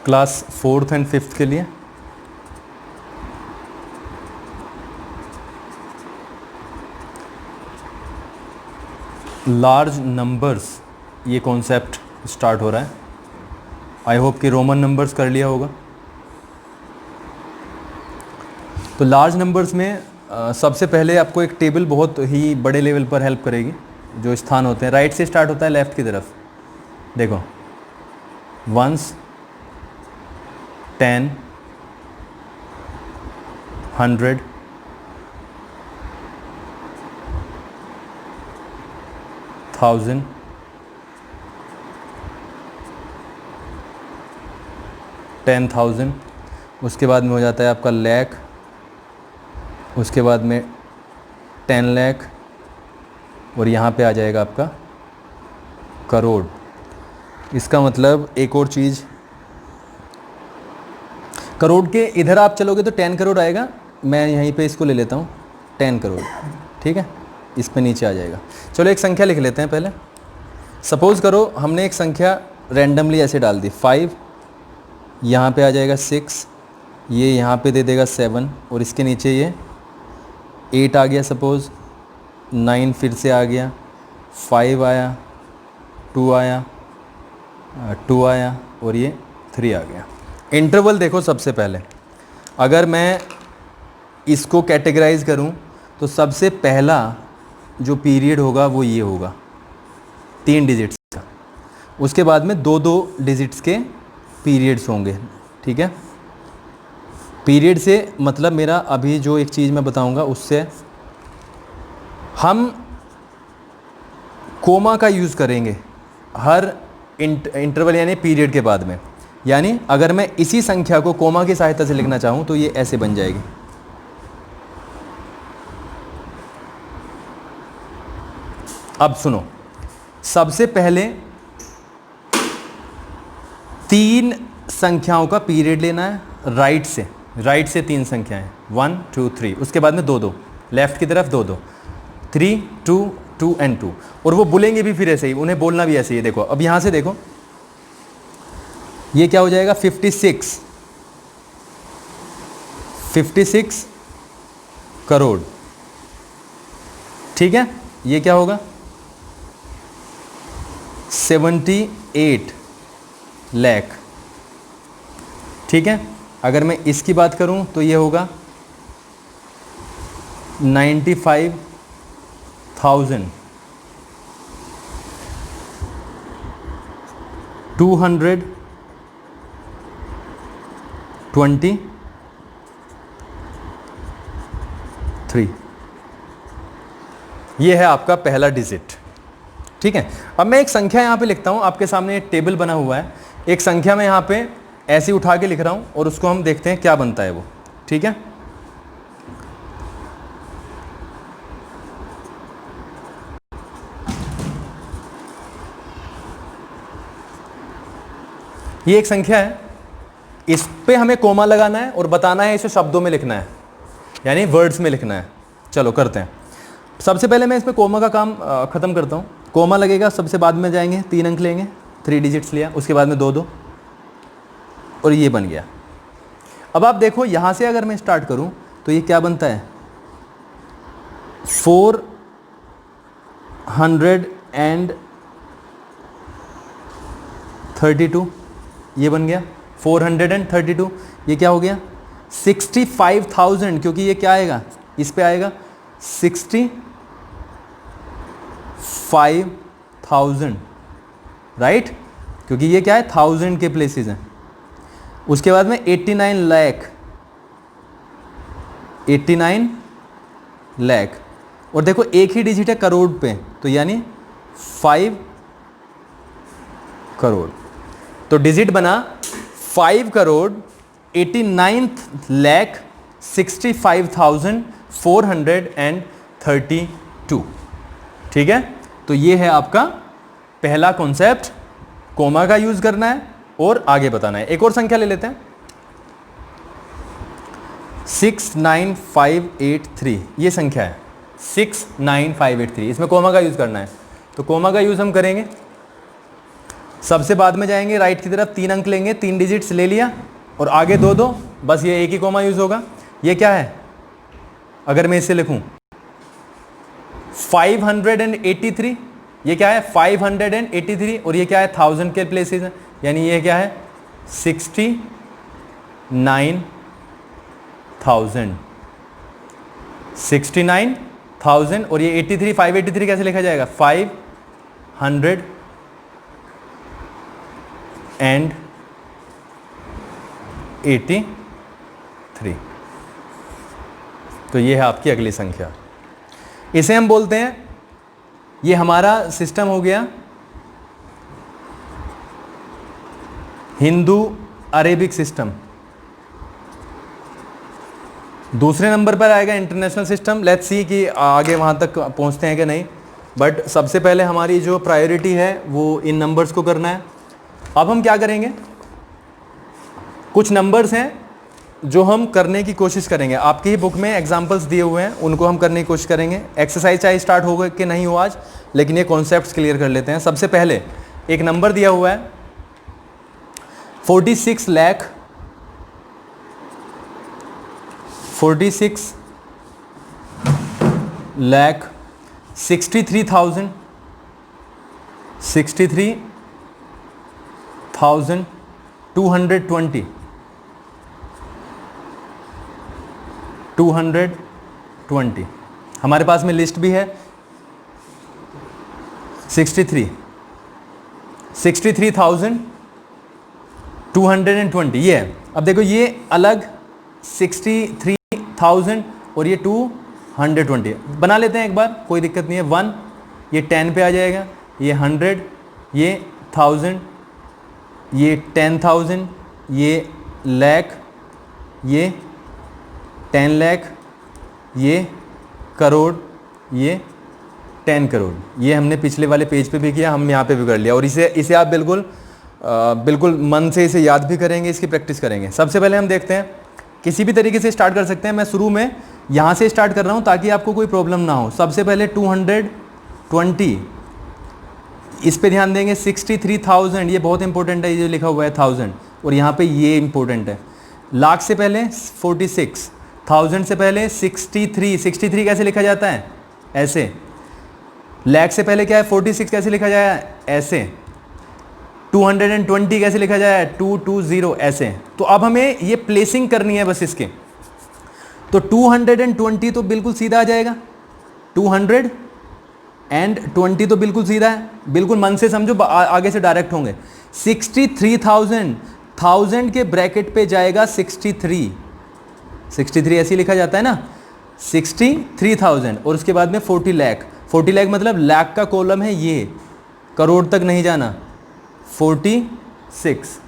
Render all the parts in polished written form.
Class 4th and 5th के लिए। Large numbers, ये कॉन्सेप्ट स्टार्ट हो रहा है। आई होप कि रोमन नंबर्स कर लिया होगा। तो लार्ज नंबर्स में सबसे पहले आपको एक टेबल बहुत ही बड़े लेवल पर हेल्प करेगी। जो स्थान होते हैं, राइट से स्टार्ट होता है लेफ़्ट की तरफ। देखो, 1s, 10, 100, 1000, 10,000, उसके बाद में हो जाता है आपका लाख, उसके बाद में 10 लाख, और यहाँ पे आ जाएगा आपका करोड़। इसका मतलब एक और चीज़, करोड़ के इधर आप चलोगे तो 10 करोड़ आएगा। मैं यहीं पे इसको ले लेता हूँ 10 करोड़, ठीक है, इस पे नीचे आ जाएगा। चलो एक संख्या लिख लेते हैं पहले। सपोज़ करो हमने एक संख्या रैंडमली ऐसे डाल दी, 5, यहाँ पे आ जाएगा 6, ये यहाँ पे दे देगा 7, और इसके नीचे ये 8 आ गया। सपोज़ 9 फिर से आ गया, 5 आया, 2 आया, 2 आया, और ये 3 आ गया। इंटरवल देखो, सबसे पहले अगर मैं इसको कैटेगराइज करूं तो सबसे पहला जो पीरियड होगा वो ये होगा 3 डिजिट्स का। उसके बाद में 2-2 डिजिट्स के पीरियड्स होंगे, ठीक है। पीरियड से मतलब मेरा अभी जो एक चीज़ मैं बताऊंगा उससे हम कोमा का यूज़ करेंगे हर इंटरवल यानी पीरियड के बाद में। यानी अगर मैं इसी संख्या को कोमा की सहायता से लिखना चाहूँ तो ये ऐसे बन जाएगी। अब सुनो, सबसे पहले 3 संख्याओं का पीरियड लेना है राइट से 3 संख्याएं, 1 2 3, उसके बाद में 2-2 लेफ्ट की तरफ, 2-2, 3 2 2 एंड 2, और वो बोलेंगे भी फिर ऐसे ही, उन्हें बोलना भी ऐसे ही। देखो अब यहां से देखो, ये क्या हो जाएगा 56 करोड़, ठीक है। ये क्या होगा 78 लाख, ठीक है। अगर मैं इसकी बात करूं तो ये होगा 95,000, 223। ये है आपका पहला डिजिट, ठीक है। अब मैं एक संख्या यहाँ पे लिखता हूँ, आपके सामने एक टेबल बना हुआ है। एक संख्या मैं यहाँ पे ऐसे उठा के लिख रहा हूँ और उसको हम देखते हैं क्या बनता है वो, ठीक है। ये एक संख्या है, इस पे हमें कोमा लगाना है और बताना है, इसे शब्दों में लिखना है, यानी वर्ड्स में लिखना है। चलो करते हैं। सबसे पहले मैं इसमें कोमा का काम ख़त्म करता हूँ। कोमा लगेगा, सबसे बाद में जाएंगे, 3 अंक लेंगे, 3 डिजिट्स लिया, उसके बाद में 2-2, और ये बन गया। अब आप देखो यहाँ से अगर मैं स्टार्ट करूँ तो ये क्या बनता है 432, ये बन गया 432। ये क्या हो गया 65,000, क्योंकि ये क्या आएगा, इस पे आएगा 65,000, राइट, क्योंकि ये क्या है 1000 के प्लेसेस हैं। उसके बाद में 89 लाख, और देखो एक ही डिजिट है करोड़ पे, तो यानी 5 करोड़। तो डिजिट बना 5 करोड़ 89,65,432, ठीक है। तो ये है आपका पहला कॉन्सेप्ट, कोमा का यूज करना है और आगे बताना है। एक और संख्या ले लेते हैं 69583, ये संख्या है 69583, इसमें कोमा का यूज करना है। तो कोमा का यूज हम करेंगे सबसे बाद में जाएंगे राइट की तरफ, 3 अंक लेंगे, 3 डिजिट्स ले लिया और आगे 2 2, बस ये एक ही कॉमा यूज होगा। ये क्या है, अगर मैं इसे लिखूं 583, ये क्या है 583 और ये क्या है 1000 के प्लेसेस है, यानी ये क्या है 69,000 और ये 83, 583 कैसे लिखा जाएगा 583। तो ये है आपकी अगली संख्या। इसे हम बोलते हैं, ये हमारा सिस्टम हो गया हिंदू अरेबिक सिस्टम। दूसरे नंबर पर आएगा इंटरनेशनल सिस्टम। लेट्स सी कि आगे वहाँ तक पहुँचते हैं कि नहीं, बट सबसे पहले हमारी जो प्रायोरिटी है वो इन नंबर्स को करना है। अब हम क्या करेंगे, कुछ नंबर्स हैं जो हम करने की कोशिश करेंगे, आपकी ही बुक में एग्जाम्पल्स दिए हुए हैं, उनको हम करने की कोशिश करेंगे। एक्सरसाइज चाहे स्टार्ट होगा कि नहीं हो आज, लेकिन ये कॉन्सेप्ट्स क्लियर कर लेते हैं। सबसे पहले एक नंबर दिया हुआ है 46 लाख 63,220 220 हमारे पास में लिस्ट भी है 63,220 ये है। अब देखो ये अलग 63,000 और ये 220 बना लेते हैं एक बार, कोई दिक्कत नहीं है। 1 ये 10 पे आ जाएगा, ये 100, ये 1000, ये 10,000, ये लाख, ये 10 लाख, ये करोड़, ये 10 करोड़। ये हमने पिछले वाले पेज पे भी किया, हम यहाँ पे भी कर लिया। और इसे आप बिल्कुल मन से इसे याद भी करेंगे, इसकी प्रैक्टिस करेंगे। सबसे पहले हम देखते हैं, किसी भी तरीके से स्टार्ट कर सकते हैं। मैं शुरू में यहाँ से स्टार्ट कर रहा हूँ ताकि आपको कोई प्रॉब्लम ना हो। सबसे पहले 220, इस पे ध्यान देंगे। 63,000 ये बहुत इंपॉर्टेंट है, ये जो लिखा हुआ है 1000, और यहाँ पे ये इंपॉर्टेंट है। लाख से पहले 46, 1000 से पहले 63 कैसे लिखा जाता है, ऐसे। लाख से पहले क्या है 46 कैसे लिखा जाए, ऐसे। 220 कैसे लिखा जाए 220, ऐसे। तो अब हमें ये प्लेसिंग करनी है बस इसके। तो 220 तो बिल्कुल सीधा आ जाएगा, 220 तो बिल्कुल सीधा है, बिल्कुल मन से समझो, आगे से डायरेक्ट होंगे। 63,000, 1000 के ब्रैकेट पे जाएगा 63 ऐसे लिखा जाता है ना, 63,000 और उसके बाद में 40 लाख। 40 लाख मतलब लाख का कॉलम है ये, करोड़ तक नहीं जाना। 46,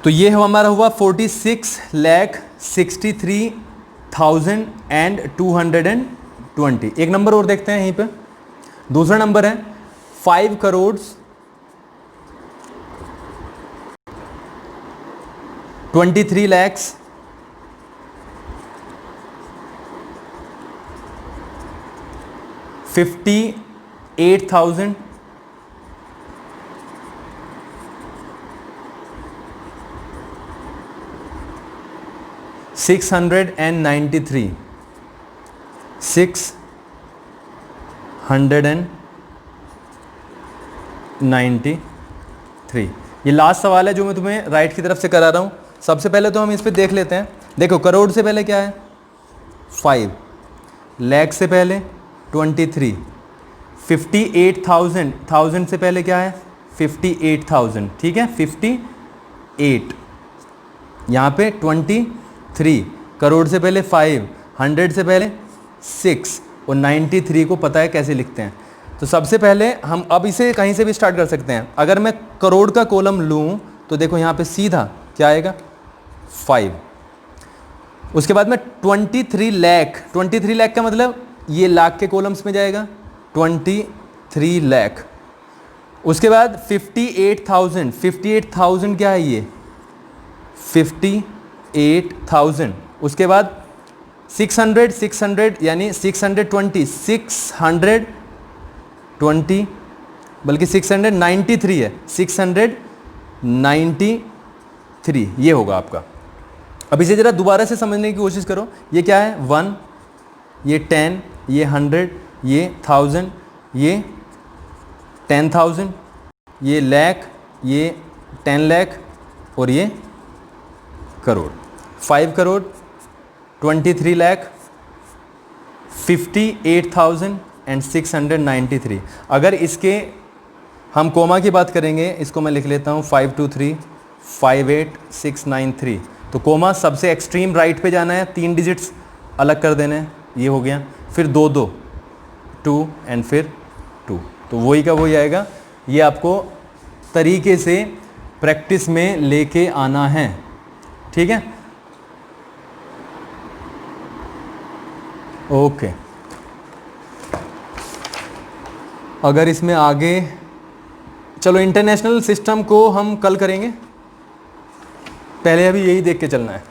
तो ये हमारा हुआ 46,63,220। एक नंबर और देखते हैं यहीं पे, दूसरा नंबर है 5 करोड़ 23 lakhs 58,000 693 693। ये लास्ट सवाल है जो मैं तुम्हें राइट की तरफ से करा रहा हूँ। सबसे पहले तो हम इस पे देख लेते हैं। देखो करोड़ से पहले क्या है 5, लाख से पहले 23, 58,000, 1000 से पहले क्या है 58,000, ठीक है 58, यहाँ पे 23, करोड़ से पहले 5, 100 से पहले 6 और 93 को पता है कैसे लिखते हैं। तो सबसे पहले हम अब इसे कहीं से भी स्टार्ट कर सकते हैं। अगर मैं करोड़ का कॉलम लूँ तो देखो यहाँ पे सीधा क्या आएगा 5, उसके बाद में 23 लाख, 23 लाख का मतलब ये लाख के कॉलम्स में जाएगा 23 लाख। उसके बाद 58,000, 58,000 क्या है ये 58,000। उसके बाद 600, 600 यानी 620, 620 बल्कि 693 है, 693 ये होगा आपका। अब इसे ज़रा दोबारा से समझने की कोशिश करो। ये क्या है? 1, ये 10, ये 100, ये 1000, ये 10,000, ये लाख, ये 10 लाख और ये करोड़। 5 करोड़, 23 लाख, 58,693। अगर इसके हम कोमा की बात करेंगे, इसको मैं लिख लेता हूँ 523 58693। तो कोमा सबसे एक्सट्रीम राइट पे जाना है, 3 डिजिट्स अलग कर देने हैं, ये हो गया। फिर 2 2 2 एंड फिर 2, तो वही का वही आएगा। ये आपको तरीके से प्रैक्टिस में लेके आना है, ठीक है? ओके। अगर इसमें आगे चलो, इंटरनेशनल सिस्टम को हम कल करेंगे, पहले अभी यही देख के चलना है।